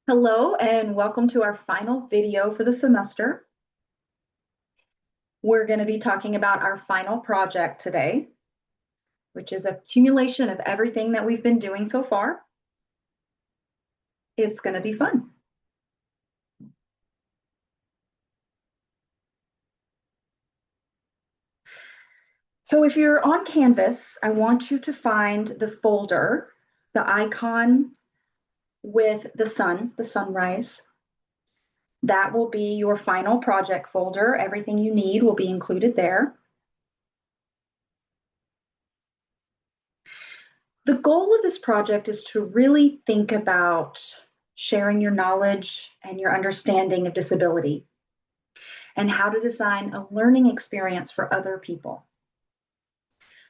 Hello and welcome to our final video for the semester. We're going to be talking about our final project today, which is a accumulation of everything that we've been doing so far. It's going to be fun. So if you're on Canvas, I want you to find the folder, the icon with the sun, the sunrise. That will be your final project folder. Everything you need will be included there. The goal of this project is to really think about sharing your knowledge and your understanding of disability and how to design a learning experience for other people.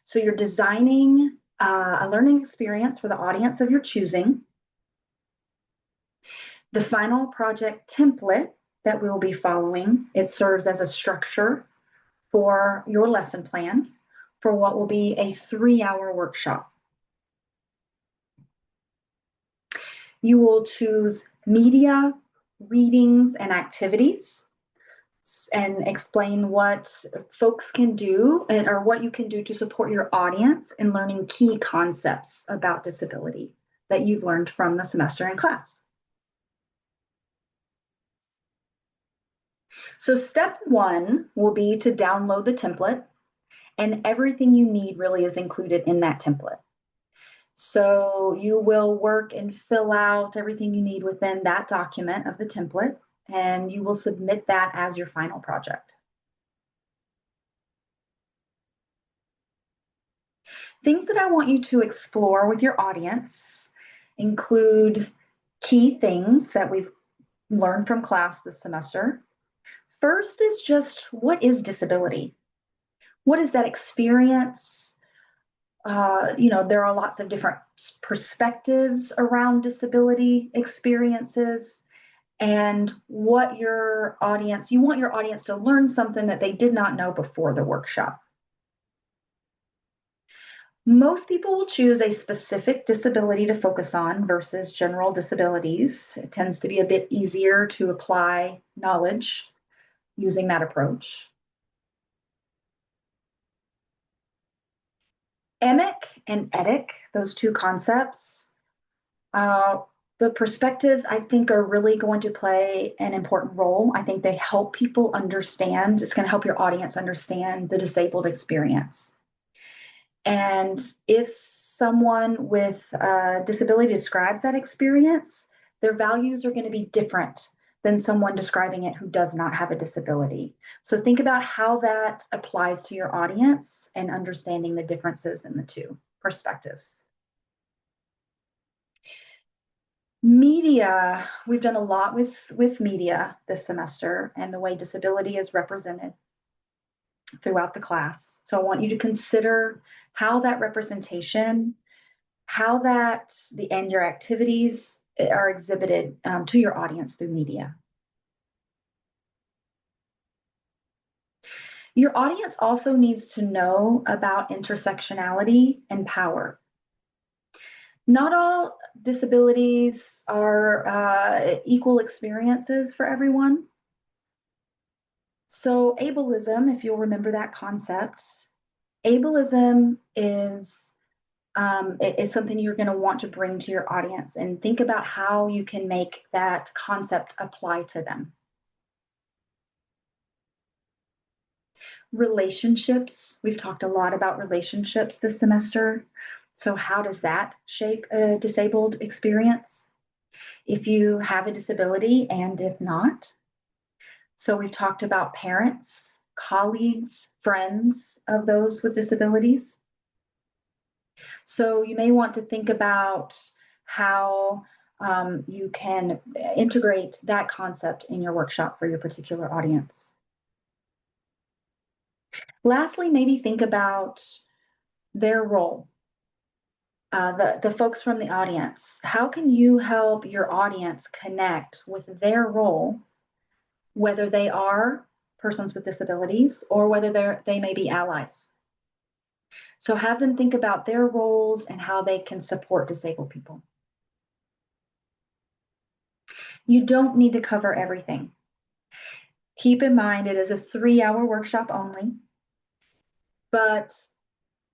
So you're designing a learning experience for the audience of your choosing. The final project template that we will be following, it serves as a structure for your lesson plan for what will be a 3-hour workshop. You will choose media, readings, and activities and explain what folks can do or what you can do to support your audience in learning key concepts about disability that you've learned from the semester in class. So step 1 will be to download the template, and everything you need really is included in that template. So you will work and fill out everything you need within that document of the template, and you will submit that as your final project. Things that I want you to explore with your audience include key things that we've learned from class this semester. First is just, what is disability? What is that experience? There are lots of different perspectives around disability experiences, and what you want your audience to learn something that they did not know before the workshop. Most people will choose a specific disability to focus on versus general disabilities. It tends to be a bit easier to apply knowledge using that approach. EMIC and EDIC, those two concepts, the perspectives I think are really going to play an important role. I think they help people understand, it's going to help your audience understand the disabled experience. And if someone with a disability describes that experience, their values are going to be different than someone describing it who does not have a disability. So think about how that applies to your audience and understanding the differences in the two perspectives. Media, we've done a lot with media this semester and the way disability is represented throughout the class. So I want you to consider how that representation, and your activities are exhibited to your audience through media. Your audience also needs to know about intersectionality and power. Not all disabilities are equal experiences for everyone. So ableism, if you'll remember that concept, ableism is something you're going to want to bring to your audience, and think about how you can make that concept apply to them. Relationships, we've talked a lot about relationships this semester. So how does that shape a disabled experience? If you have a disability and if not. So we've talked about parents, colleagues, friends of those with disabilities. So you may want to think about how you can integrate that concept in your workshop for your particular audience. Lastly, maybe think about their role, the folks from the audience. How can you help your audience connect with their role, whether they are persons with disabilities or whether they may be allies? So have them think about their roles and how they can support disabled people. You don't need to cover everything. Keep in mind it is a 3-hour workshop only, but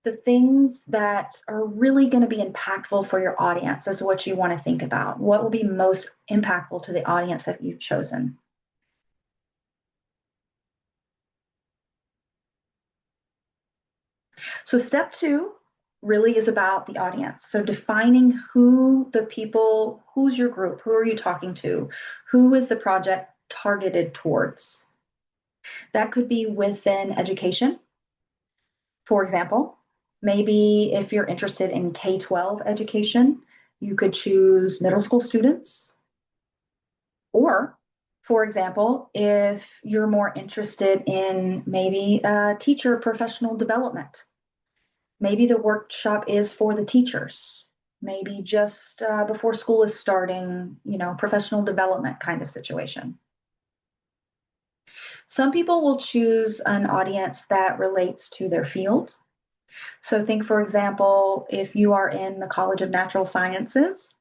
the things that are really going to be impactful for your audience is what you want to think about. What will be most impactful to the audience that you've chosen? So step 2 really is about the audience. So defining who the people, who's your group, who are you talking to, who is the project targeted towards? That could be within education. For example, maybe if you're interested in K-12 education, you could choose middle school students. Or, for example, if you're more interested in maybe teacher professional development, maybe the workshop is for the teachers, maybe just before school is starting, professional development kind of situation. Some people will choose an audience that relates to their field. So think, for example, if you are in the College of Natural Sciences,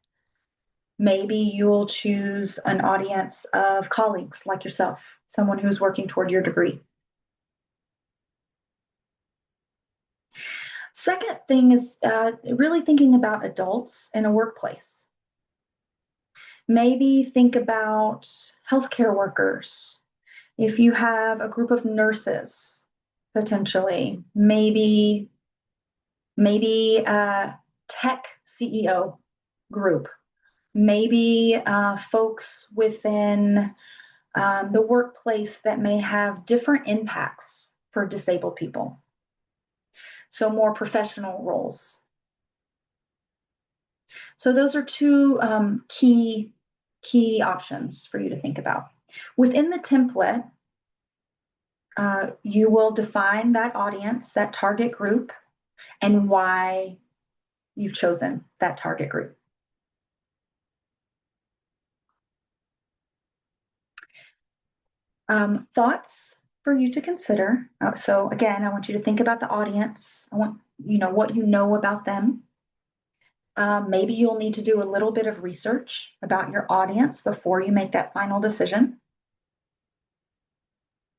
maybe you'll choose an audience of colleagues like yourself, someone who's working toward your degree. Second thing is really thinking about adults in a workplace. Maybe think about healthcare workers. If you have a group of nurses, potentially, maybe a tech CEO group, maybe folks within the workplace that may have different impacts for disabled people. So more professional roles. So those are two key options for you to think about. Within the template, you will define that audience, that target group, and why you've chosen that target group. Thoughts for you to consider. So again, I want you to think about the audience. I want what you know about them. Maybe you'll need to do a little bit of research about your audience before you make that final decision.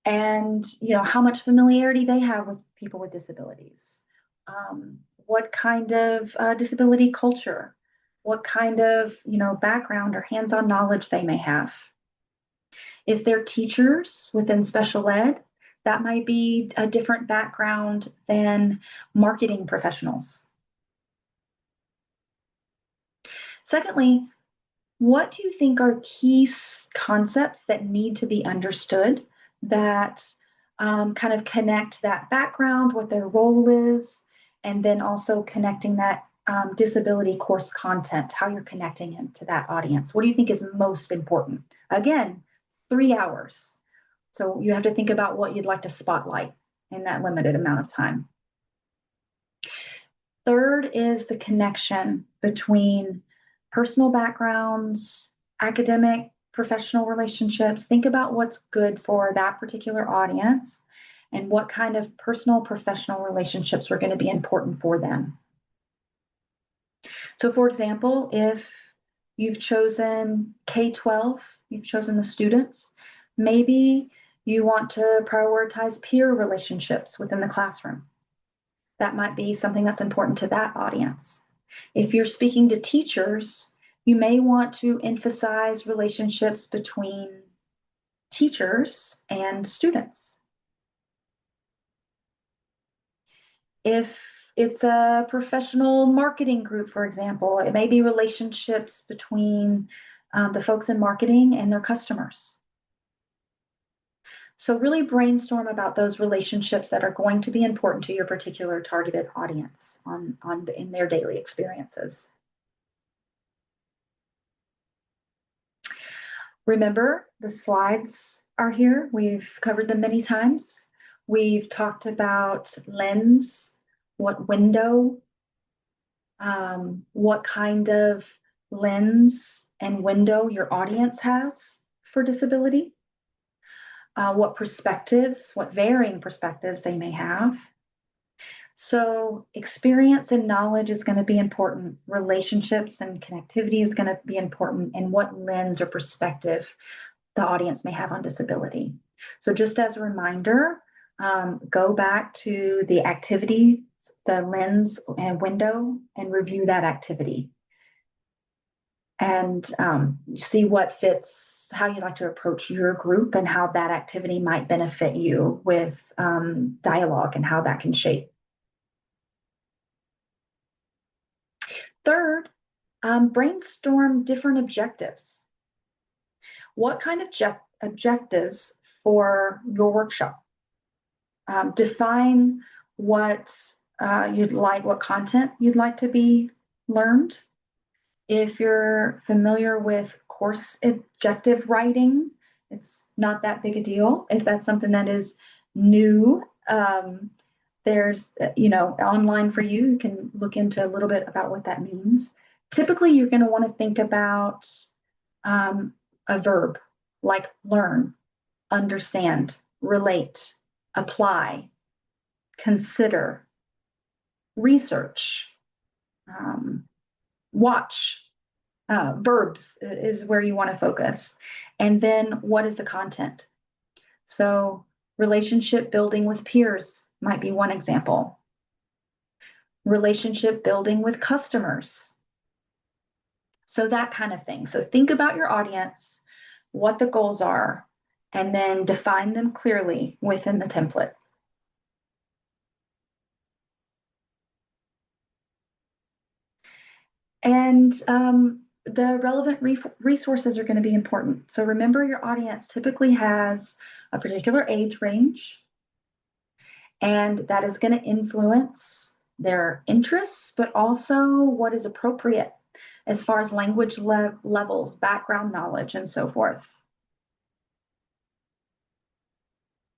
And how much familiarity they have with people with disabilities. What kind of disability culture, what kind of background or hands-on knowledge they may have. If they're teachers within special ed, that might be a different background than marketing professionals. Secondly, what do you think are key concepts that need to be understood that kind of connect that background, what their role is, and then also connecting that disability course content, how you're connecting it to that audience? What do you think is most important? Again, 3 hours. So you have to think about what you'd like to spotlight in that limited amount of time. Third is the connection between personal backgrounds, academic, professional relationships. Think about what's good for that particular audience and what kind of personal, professional relationships are going to be important for them. So, for example, if you've chosen K-12, you've chosen the students, maybe you want to prioritize peer relationships within the classroom. That might be something that's important to that audience. If you're speaking to teachers, you may want to emphasize relationships between teachers and students. If it's a professional marketing group, for example, it may be relationships between the folks in marketing and their customers. So really brainstorm about those relationships that are going to be important to your particular targeted audience in their daily experiences. Remember, the slides are here. We've covered them many times. We've talked about lens, what window, what kind of lens and window your audience has for disability, what perspectives, what varying perspectives they may have. So, experience and knowledge is going to be important. Relationships and connectivity is going to be important, and what lens or perspective the audience may have on disability. So, just as a reminder, go back to the activity, the lens and window, and review that activity and see what fits how you like to approach your group and how that activity might benefit you with dialogue and how that can shape. Third, brainstorm different objectives. What kind of objectives for your workshop? Define what you'd like, what content you'd like to be learned. If you're familiar with course objective writing, it's not that big a deal. If that's something that is new, there's, online for you, you can look into a little bit about what that means. Typically, you're going to want to think about a verb like learn, understand, relate, apply, consider, research, watch. Verbs is where you want to focus. And then what is the content? So, relationship building with peers might be one example. Relationship building with customers. So, that kind of thing. So, think about your audience, what the goals are, and then define them clearly within the template. And the relevant resources are going to be important. So remember, your audience typically has a particular age range, and that is going to influence their interests, but also what is appropriate as far as language levels, background knowledge, and so forth.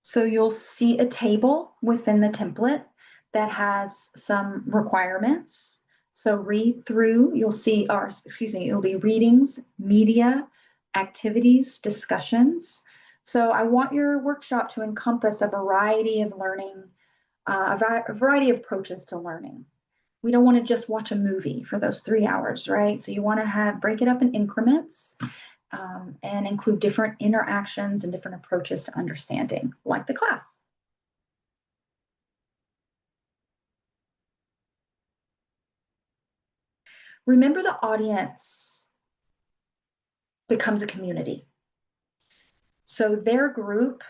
So you'll see a table within the template that has some requirements. So read through, it'll be readings, media, activities, discussions. So I want your workshop to encompass a variety of learning, a variety of approaches to learning. We don't want to just watch a movie for those 3 hours, right? So you want to break it up in increments and include different interactions and different approaches to understanding, like the class. Remember, the audience becomes a community. So their group,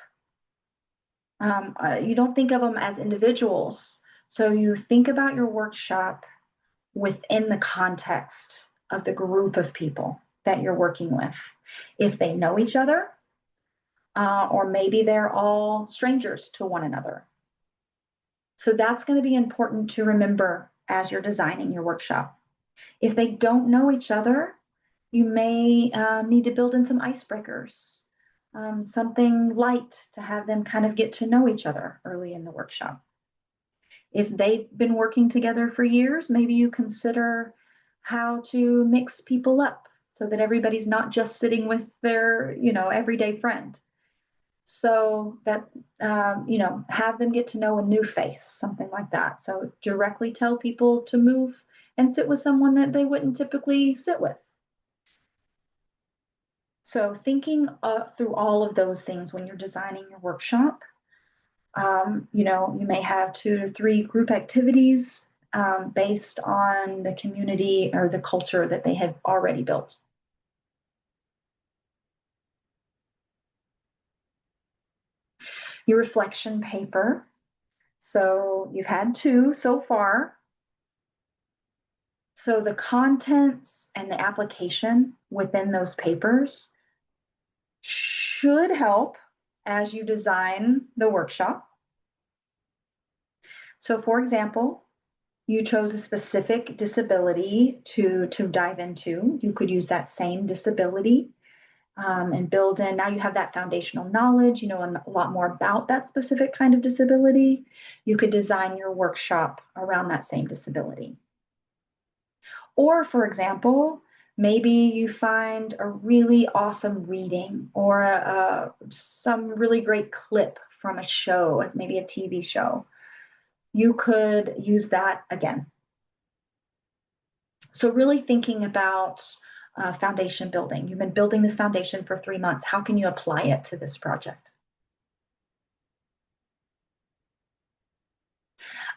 you don't think of them as individuals. So you think about your workshop within the context of the group of people that you're working with. If they know each other, or maybe they're all strangers to one another. So that's going to be important to remember as you're designing your workshop. If they don't know each other, you may need to build in some icebreakers, something light to have them kind of get to know each other early in the workshop. If they've been working together for years, maybe you consider how to mix people up so that everybody's not just sitting with their, everyday friend. So that, have them get to know a new face, something like that. So directly tell people to move and sit with someone that they wouldn't typically sit with. So thinking through all of those things when you're designing your workshop, you may have 2 to 3 group activities based on the community or the culture that they have already built. Your reflection paper. So you've had 2 so far. So the contents and the application within those papers should help as you design the workshop. So for example, you chose a specific disability to dive into. You could use that same disability and build in. Now you have that foundational knowledge, you know a lot more about that specific kind of disability. You could design your workshop around that same disability. Or, for example, maybe you find a really awesome reading or some really great clip from a show, maybe a TV show. you could use that again. So really thinking about foundation building. You've been building this foundation for 3 months. How can you apply it to this project?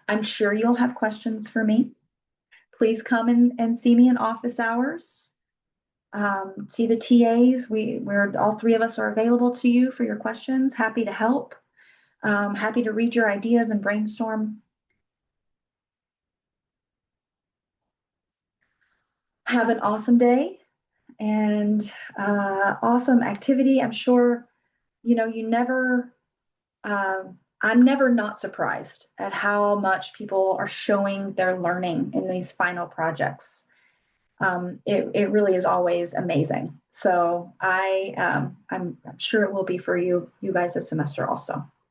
I'm sure you'll have questions for me. Please come and see me in office hours. See the TAs. We're all three of us are available to you for your questions. Happy to help. Happy to read your ideas and brainstorm. Have an awesome day and awesome activity. I'm sure you never. I'm never not surprised at how much people are showing their learning in these final projects. It really is always amazing. So I'm sure it will be for you guys this semester also.